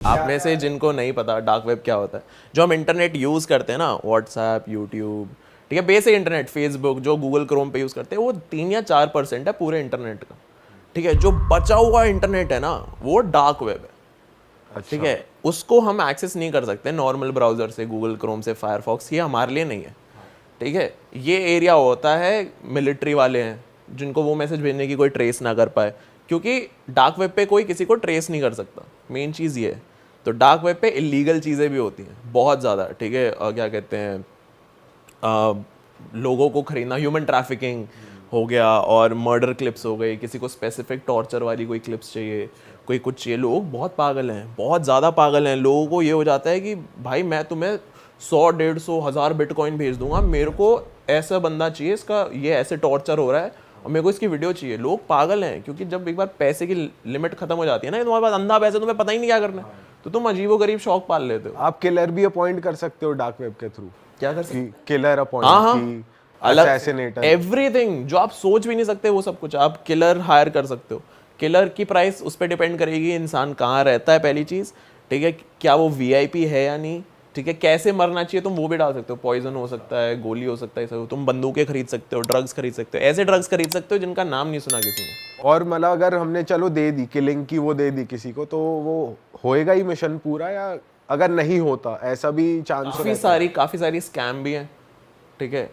आप में से जिनको नहीं पता डार्क वेब क्या होता है, जो हम इंटरनेट यूज़ करते हैं ना, व्हाट्सएप, यूट्यूब, ठीक है, बेसिक इंटरनेट, फेसबुक, जो गूगल क्रोम पे यूज़ करते हैं, वो 3 या 4% है पूरे इंटरनेट का। ठीक है, जो बचा हुआ इंटरनेट है ना, वो डार्क वेब है। अच्छा। ठीक है, उसको हम एक्सेस नहीं कर सकते नॉर्मल ब्राउज़र से, गूगल क्रोम से, फायरफॉक्स, ये हमारे लिए नहीं है। ठीक है, ये एरिया होता है मिलिट्री वाले हैं, जिनको वो मैसेज भेजने की कोई ट्रेस ना कर पाए, क्योंकि डार्क वेब पे कोई किसी को ट्रेस नहीं कर सकता। मेन चीज़ ये है। तो डार्क वेब पे इलीगल चीज़ें भी होती हैं बहुत ज़्यादा। ठीक है, क्या कहते हैं, लोगों को खरीदना, ह्यूमन ट्रैफिकिंग हो गया, और मर्डर क्लिप्स हो गई, किसी को स्पेसिफिक टॉर्चर वाली कोई क्लिप्स चाहिए, कोई कुछ चाहिए। लोग बहुत पागल हैं, बहुत ज़्यादा पागल हैं। लोगों को ये हो जाता है कि भाई मैं तुम्हें 100, 150, 1000 बिटकॉइन भेज दूंगा, मेरे को ऐसा बंदा चाहिए, इसका ये ऐसे टॉर्चर हो रहा है और मेरे को इसकी वीडियो चाहिए। लोग पागल हैं, क्योंकि जब एक बार पैसे की लिमिट खत्म हो जाती है ना, तुम्हारे पास अंधा पैसा, तुम्हें पता ही नहीं क्या करना है, तो तुम अजीबोगरीब शौक पाल लेते हो। आप किलर भी अपॉइंट कर सकते हो डार्क वेब के थ्रू। क्या कर सकते, किलर हाँ अपॉइंट हाँ, की, अलग असैसिनेटर, एवरीथिंग जो आप सोच भी नहीं सकते, वो सब कुछ आप किलर हायर कर सकते हो। किलर की प्राइस उस पर डिपेंड करेगी इंसान कहाँ रहता है, पहली चीज़। ठीक है, क्या वो वीआईपी है या नहीं। ठीक है, कैसे मरना चाहिए तुम वो भी डाल सकते हो, पॉइजन हो सकता है, गोली हो सकता है, सब। तुम बंदूकें खरीद सकते हो, ड्रग्स खरीद सकते हो, ऐसे ड्रग्स खरीद सकते हो जिनका नाम नहीं सुना किसी ने। और मतलब अगर हमने चलो दे दी किलिंग की, वो दे दी किसी को, तो वो होएगा ही मिशन पूरा, या अगर नहीं होता ऐसा भी चांस? काफ़ी सारी स्कैम भी हैं। ठीक है,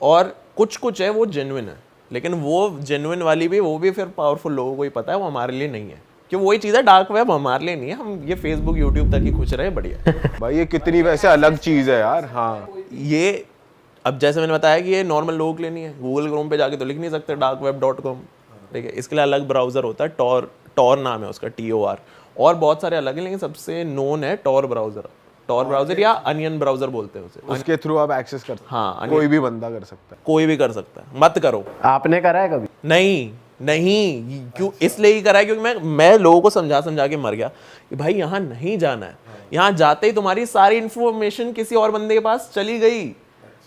और कुछ है वो जेन्युइन है, लेकिन वो जेन्युइन वाली भी, वो भी फिर पावरफुल लोगों को ही पता है, वो हमारे लिए नहीं है। क्यों, वही चीज़ है, डार्क वेब हमारे लिए नहीं है। हम ये फेसबुक, यूट्यूब तक ही खुश रहे, बढ़िया। भाई ये कितनी वैसे अलग चीज है यार। हाँ, ये अब जैसे मैंने बताया कि ये नॉर्मल लोगों के लिए नहीं है। गूगल क्रोम पे जाके तो लिख नहीं सकते darkweb.com। ठीक है, इसके लिए अलग ब्राउज़र होता है, टॉर नाम है उसका, TOR। और बहुत सारे अलग हैं, लेकिन सबसे नोन है टॉर ब्राउज़र। टॉर ब्राउज़र या अनियन ब्राउज़र बोलते हैं उसे। उसके थ्रू आप एक्सेस कर सकते हैं। हाँ, कोई भी बंदा कर सकता है। कोई भी कर सकता है, मत करो। आपने करा है कभी? नहीं नहीं, क्यों, इसलिए ही करा है क्योंकि मैं लोगों को समझा समझा के मर गया कि भाई यहाँ नहीं जाना है। यहाँ जाते ही तुम्हारी सारी इन्फॉर्मेशन किसी और बंदे के पास चली गई।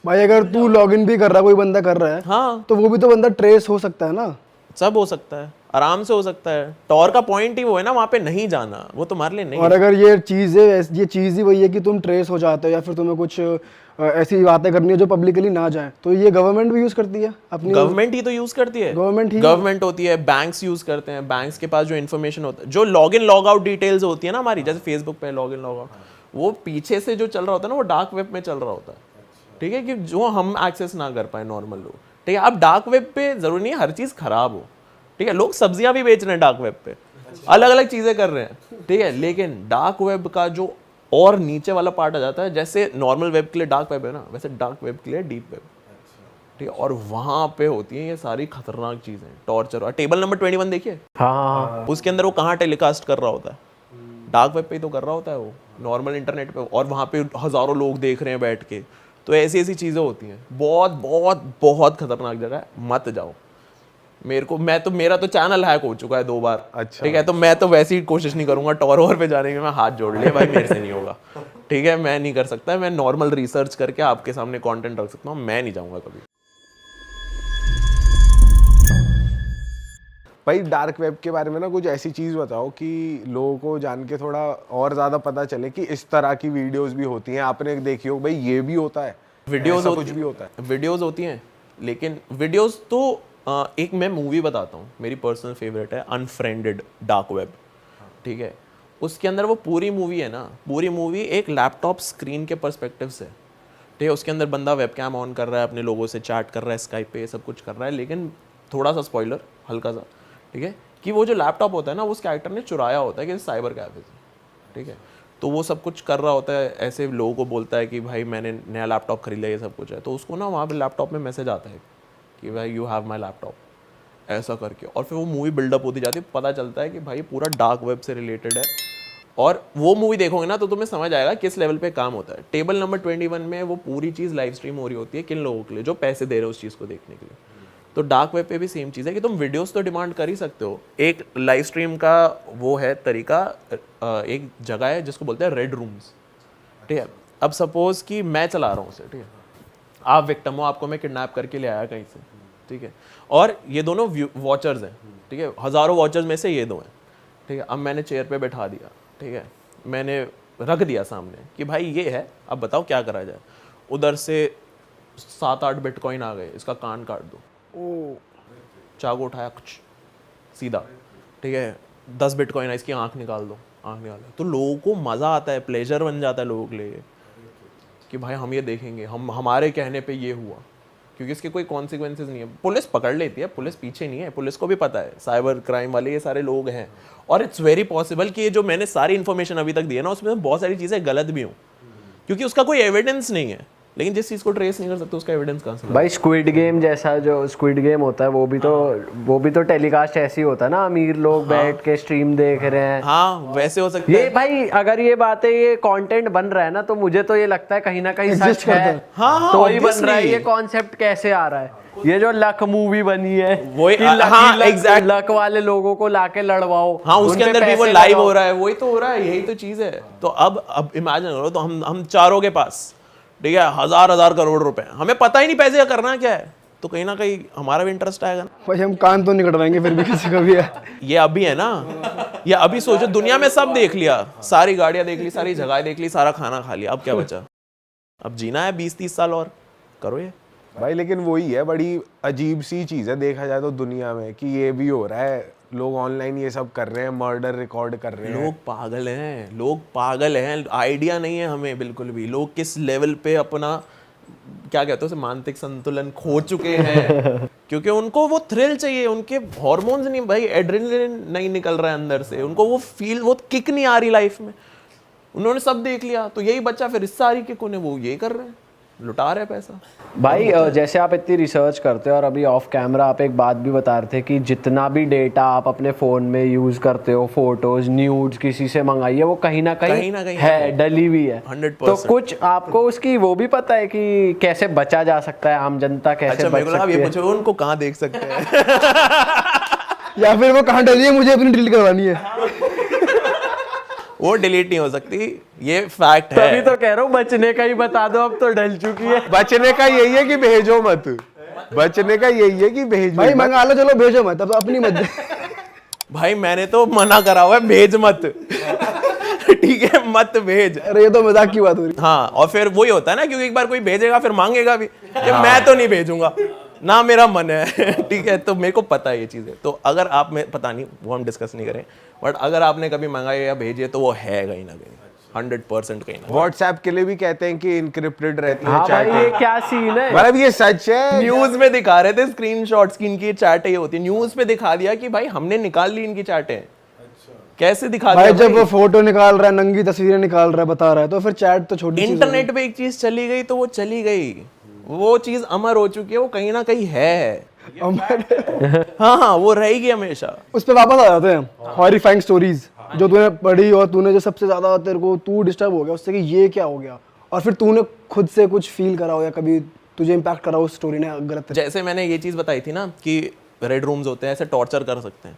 भाई अगर तू लॉगिन भी कर रहा है, कोई बंदा कर रहा है, हाँ, तो वो भी तो बंदा ट्रेस हो सकता है ना। सब हो सकता है, आराम से हो सकता है। टॉर का पॉइंट ही वो है ना, वहाँ पे नहीं जाना, वो तुम्हारे लिए नहीं और है। अगर ये चीज़ ही वही है कि तुम ट्रेस हो जाते हो, या फिर तुम्हें कुछ ऐसी बातें करनी है जो पब्लिकली ना जाए, तो ये गवर्नमेंट भी यूज करती है अपनी। गवर्नमेंट ही तो यूज करती है, गवर्नमेंट होती है, बैंक्स यूज करते हैं। बैंक्स के पास जो इन्फॉर्मेशन होता है, जो log in log out details होती है ना हमारी, जैसे फेसबुक पे लॉग इन लॉग आउट, वो पीछे से जो चल रहा होता है ना, वो डार्क वेब में चल रहा होता है। ठीक है, कि जो हम एक्सेस ना कर पाए नॉर्मल लोग। ठीक है, अब डार्क वेब पे जरूरी नहीं है हर चीज खराब हो। ठीक है, लोग सब्जियां भी बेच रहे हैं डार्क वेब पे, अलग अलग चीजें कर रहे हैं। ठीक है, लेकिन डार्क वेब का जो और नीचे वाला पार्ट आ जाता है, जैसे नॉर्मल वेब के लिए डार्क वेब है ना, वैसे डार्क वेब के लिए डीप वेब। ठीक है, और वहां पे होती हैं ये सारी खतरनाक चीजें, टॉर्चर। और टेबल नंबर 21 देखिए, हाँ, उसके अंदर वो कहाँ टेलीकास्ट कर रहा होता है, डार्क वेब पे ही तो कर रहा होता है वो, नॉर्मल इंटरनेट पे। और वहाँ पे हजारों लोग देख रहे हैं बैठ के। तो ऐसी ऐसी चीजें होती हैं, बहुत बहुत बहुत खतरनाक जगह है, मत जाओ। मेरा तो चैनल हैक हो चुका है 2 बार। अच्छा। ठीक है, तो मैं तो वैसी कोशिश नहीं करूंगा टॉर वॉर पे जाने की। मैं हाथ जोड़ लिया भाई, मेरे से नहीं होगा। ठीक है, मैं नहीं कर सकता। मैं नॉर्मल रिसर्च करके आपके सामने कंटेंट रख सकता हूँ, मैं नहीं जाऊंगा कभी। भाई डार्क वेब के बारे में ना कुछ ऐसी चीज बताओ कि लोगों को जान के थोड़ा और ज्यादा पता चले कि इस तरह की वीडियोस भी होती हैं। आपने देखी हो भाई, ये भी होता है, वीडियोस कुछ भी होता है। वीडियोस होती हैं, लेकिन वीडियोस तो एक मैं मूवी बताता हूँ, मेरी पर्सनल फेवरेट है, अनफ्रेंडेड डार्क वेब। ठीक है, उसके अंदर वो पूरी मूवी है ना, पूरी मूवी एक लैपटॉप स्क्रीन के पर्सपेक्टिव से। ठीक है, उसके अंदर बंदा वेबकैम ऑन कर रहा है, अपने लोगों से चैट कर रहा है, स्काइप पे सब कुछ कर रहा है। लेकिन थोड़ा सा स्पॉइलर, हल्का सा, ठीक है, कि वो जो लैपटॉप होता है ना, उस कैरेक्टर ने चुराया होता है कि साइबर कैफे से। ठीक है, तो वो सब कुछ कर रहा होता है, ऐसे लोगों को बोलता है कि भाई मैंने नया लैपटॉप खरीद लिया, ये सब कुछ है। तो उसको ना वहाँ पे लैपटॉप में मैसेज आता है कि भाई यू हैव माई लैपटॉप, ऐसा करके। और फिर वो मूवी बिल्डअप होती जाती है, पता चलता है कि भाई पूरा डार्क वेब से रिलेटेड है। और वो मूवी देखोगे ना तो तुम्हें समझ आएगा किस लेवल पे काम होता है। टेबल नंबर 21 में वो पूरी चीज़ लाइव स्ट्रीम हो रही होती है, किन लोगों के लिए, जो पैसे दे रहे हो उस चीज़ को देखने के लिए। तो डार्क वेब पे भी सेम चीज़ है कि तुम वीडियोस तो डिमांड कर ही सकते हो। एक लाइव स्ट्रीम का वो है तरीका, एक जगह है जिसको बोलते हैं रेड रूम्स। ठीक है, अब सपोज कि मैं चला रहा हूँ उसे, ठीक है, आप विक्टिम हो, आपको मैं किडनैप करके ले आया कहीं से। ठीक है, और ये दोनों वॉचर्स हैं। ठीक है, हज़ारों वॉचर्स में से ये 2 हैं। ठीक है, अब मैंने चेयर पे बैठा दिया। ठीक है, मैंने रख दिया सामने कि भाई ये है, अब बताओ क्या करा जाए। उधर से 7-8 बिटकॉइन आ गए, इसका कान काट दो, चाकू उठाया सीधा, ठीक है, 10 बिटकॉइन है, इसकी आंख निकाल दो, आंख निकाल दो। तो लोगों को मज़ा आता है, प्लेजर बन जाता है लोगों के लिए कि भाई हम ये देखेंगे, हम हमारे कहने पे ये हुआ, क्योंकि इसके कोई कॉन्सिक्वेंसेज नहीं है। पुलिस पकड़ लेती है, पुलिस पीछे नहीं है, पुलिस को भी पता है साइबर क्राइम वाले ये सारे लोग हैं, और इट्स वेरी पॉसिबल कि ये जो मैंने सारी इन्फॉर्मेशन अभी तक दी है ना, उसमें बहुत सारी चीज़ें गलत भी हों, क्योंकि उसका कोई एविडेंस नहीं है। लेकिन जिस चीज़ को ट्रेस नहीं कर सकते उसका एविडेंस कहाँ से? भाई स्क्विड गेम जैसा जो स्क्विड गेम होता है वो भी तो टेलीकास्ट ऐसे ही होता है ना, अमीर लोग बैठ के स्ट्रीम देख रहे हैं। हाँ वैसे हो सकता ये है भाई अगर ये बातें ये कंटेंट बन रहा है ना, तो मुझे तो ये लगता है कहीं ना कहीं Exist सच करता है। है। हाँ, तो ही बन रहा है। obviously। ये कॉन्सेप्ट कैसे आ रहा है? ये जो लक मूवी बनी है, वही- कि हाँ, exact। लक वाले लोगों को लाके लड़वाओ, हाँ, उसके उनपे अंदर भी वो पैसे लाइव लगाओ। हो रहा है, वही तो हो रहा है, यही तो चीज़ है। तो अब इमेजिन करो, तो हम चारों के पास, ठीक है, 1000 करोड़ रुपए, हमें पता ही नहीं पैसे का करना क्या है, तो कहीं ना कहीं हमारा भी इंटरेस्ट आएगा ना। भाई हम कान तो नहीं कटवाएंगे फिर भी किसी का भी है। ये अभी है ना, ये अभी सोचो, दुनिया में सब देख लिया, सारी गाड़ियां देख ली, सारी जगह देख ली, सारा खाना खा लिया, अब क्या बचा? अब जीना है 20-30 साल और, करो ये। भाई लेकिन वही है, बड़ी अजीब सी चीज़ है देखा जाए तो दुनिया में, कि ये भी हो रहा है, लोग ऑनलाइन ये सब कर रहे हैं, मर्डर रिकॉर्ड कर रहे हैं। लोग पागल हैं, लोग पागल हैं, आइडिया नहीं है हमें बिल्कुल भी, लोग किस लेवल पे अपना क्या कहते हैं उसे, मानसिक संतुलन खो चुके हैं क्योंकि उनको वो थ्रिल चाहिए, उनके हॉर्मोन्स नहीं भाई, एड्रेनलिन नहीं निकल रहा है अंदर से, उनको वो फील, वो किक नहीं आ रही लाइफ में। उन्होंने सब देख लिया, तो यही बच्चा फिर इस सारी किक उन्हें वो ये कर रहे हैं, लुटा रहे पैसा। भाई जैसे आप इतनी रिसर्च करते हो, और अभी ऑफ कैमरा आप एक बात भी बता रहे थे कि जितना भी डेटा आप अपने फ़ोन में यूज़ करते हो, फोटोज न्यूड्स किसी से मंगाई है, वो कहीं ना कहीं है, डली हुई है। 100%। तो कुछ आपको उसकी वो भी पता है कि कैसे बचा जा सकता है, आम जनता कैसे अच्छा, बच मेरे को लगा सकती ये है? पूछो उनको कहाँ देख सकते हैं या फिर वो कहाँ डली है, मुझे अपनी डिलीट करवानी है। वो डिलीट नहीं हो सकती, ये फैक्ट तभी है। तो कह रहा हूँ बचने का ही बता दो, अब तो डल चुकी है। बचने का यही है कि भेजो मत, बचने का यही है कि भेजो भाई मत। मंगा लो, चलो भेजो मत, अब अपनी मत दे। भाई मैंने तो मना करा हुआ है, भेज मत ठीक है, मत भेज। अरे ये तो मजाक की बात हो रही। हाँ, और फिर वही होता है ना, क्योंकि एक बार कोई भेजेगा फिर मांगेगा भी कि मैं तो नहीं भेजूंगा ना, मेरा मन है ठीक है, तो मेरे को पता है ये चीज़ें। तो अगर आप में पता नहीं, वो हम डिस्कस नहीं करें, बट अगर आपने कभी मंगाए या भेजे तो वो है कहीं ना कहीं 100% कहीं ना। व्हाट्सएप के लिए भी कहते हैं कि इनक्रिप्टेड रहती है हाँ भाई, चैट। ये क्या सीन है? मतलब ये सच है। न्यूज में दिखा रहे थे स्क्रीनशॉट्स की, इनकी चैटें ये होती है, न्यूज पे दिखा दिया कि भाई हमने निकाल ली इनकी चैटें। कैसे दिखा भाई दिया जब वो फोटो निकाल रहा है, नंगी तस्वीरें निकाल रहा है, बता रहा है, तो फिर चैट तो छोटी चीज है। इंटरनेट पे एक चीज चली गई तो वो चली गई, वो चीज अमर हो चुकी है, वो कहीं ना कहीं है। हाँ, वो रहेगी हमेशा। उस पे वापस आ जाते हैं हॉरिफाइंग स्टोरीज जो तूने पढ़ी, और तूने जो सबसे ज्यादा तेरे को तू डिस्टर्ब हो गया उससे कि ये क्या हो गया, और फिर तूने खुद से कुछ फील करा हो या कभी तुझे इम्पैक्ट करा उस स्टोरी ने गलत। जैसे मैंने ये चीज बताई थी ना कि रेड रूम्स होते हैं, ऐसे टॉर्चर कर सकते हैं।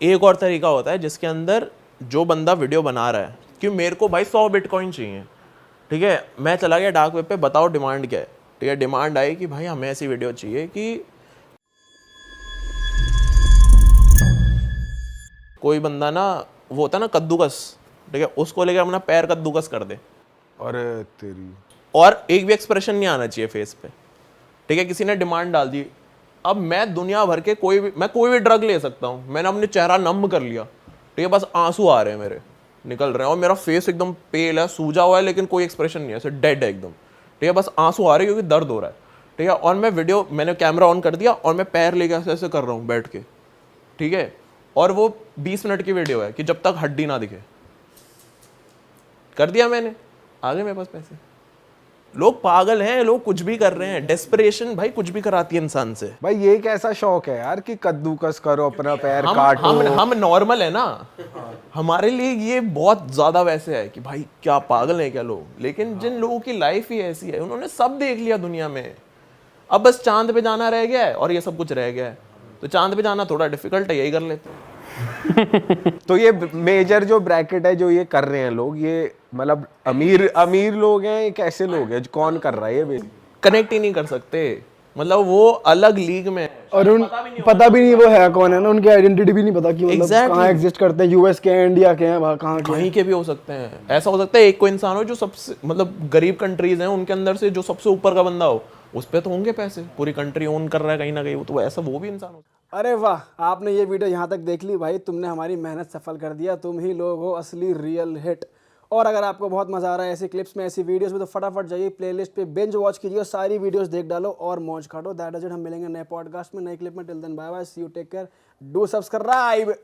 एक और तरीका होता है जिसके अंदर जो बंदा वीडियो बना रहा है कि मेरे को भाई 100 बिटकॉइन चाहिए, ठीक है, मैं चला गया डार्क वेब पे, बताओ डिमांड क्या है, ठीक है, डिमांड आई कि भाई हमें ऐसी वीडियो चाहिए कि कोई बंदा ना, वो होता है ना कद्दूकस, ठीक है, उसको लेकर अपना पैर कद्दूकस कर दे, और तेरी और एक भी एक्सप्रेशन नहीं आना चाहिए फेस पे, ठीक है, किसी ने डिमांड डाल दी। अब मैं दुनिया भर के कोई भी ड्रग ले सकता हूँ, मैंने अपने चेहरा नम कर लिया, ठीक है, बस आंसू आ रहे हैं मेरे, निकल रहे हैं, और मेरा फेस एकदम पेल है, सूजा हुआ है, लेकिन कोई एक्सप्रेशन नहीं है, ऐसे डेड है एकदम, ठीक है, बस आंसू आ रहे हैं क्योंकि दर्द हो रहा है, ठीक है, और मैंने कैमरा ऑन कर दिया और मैं पैर लेके ऐसे ऐसे कर रहा हूँ बैठ के, ठीक है, और वो 20 मिनट की वीडियो है कि जब तक हड्डी ना दिखे, कर दिया मैंने, आ गए मेरे पास पैसे। लोग पागल हैं, लोग कुछ भी कर रहे हैं, डेस्परेशन भाई कुछ भी कराती है इंसान से। भाई ये कैसा शौक है यार कि कद्दूकस करो, अपना पैर हम काटो। हम नॉर्मल है ना, हमारे लिए ये बहुत ज्यादा वैसे है कि भाई क्या पागल है क्या लोग, लेकिन जिन लोगों की लाइफ ही ऐसी है, उन्होंने सब देख लिया दुनिया में, अब बस चांद पे जाना रह गया है और ये सब कुछ रह गया है, तो चांद पे जाना थोड़ा डिफिकल्ट है, यही कर लेते हैं। तो ये मेजर जो ब्रैकेट है जो ये कर रहे हैं लोग, ये मतलब अमीर लोग हैं, ये कैसे लोग हैं, कौन कर रहा है ये? कनेक्ट ही नहीं कर सकते, मतलब वो अलग लीग में है। और उन पता भी नहीं वो है कौन है ना, उनकी आइडेंटिटी भी नहीं पता कि मतलब Exactly. कहाँ एग्जिस्ट करते हैं, यूएस के हैं, इंडिया के हैं, वहाँ कहाँ के हैं। कहीं के भी हो सकते हैं। ऐसा हो सकता है एक कोई इंसान हो जो सबसे मतलब गरीब कंट्रीज हैं उनके अंदर से जो सबसे ऊपर का बंदा हो, उस पे तो होंगे पैसे, पूरी कंट्री ओन कर रहा है कहीं ना कहीं, तो ऐसा वो भी इंसान हो। अरे वाह, आपने ये वीडियो यहाँ तक देख ली भाई, तुमने हमारी मेहनत सफल कर दिया, तुम ही लोग हो असली रियल हिट। और अगर आपको बहुत मजा आ रहा है ऐसी क्लिप्स में, ऐसी वीडियोस में, तो फटाफट जाइए प्लेलिस्ट पे बिंज वॉच कीजिए और सारी वीडियोस देख डालो और मौज काटो। That is it. हम मिलेंगे नए पॉडकास्ट में, नए क्लिप में। Till then bye bye, see you, take care, do subscribe.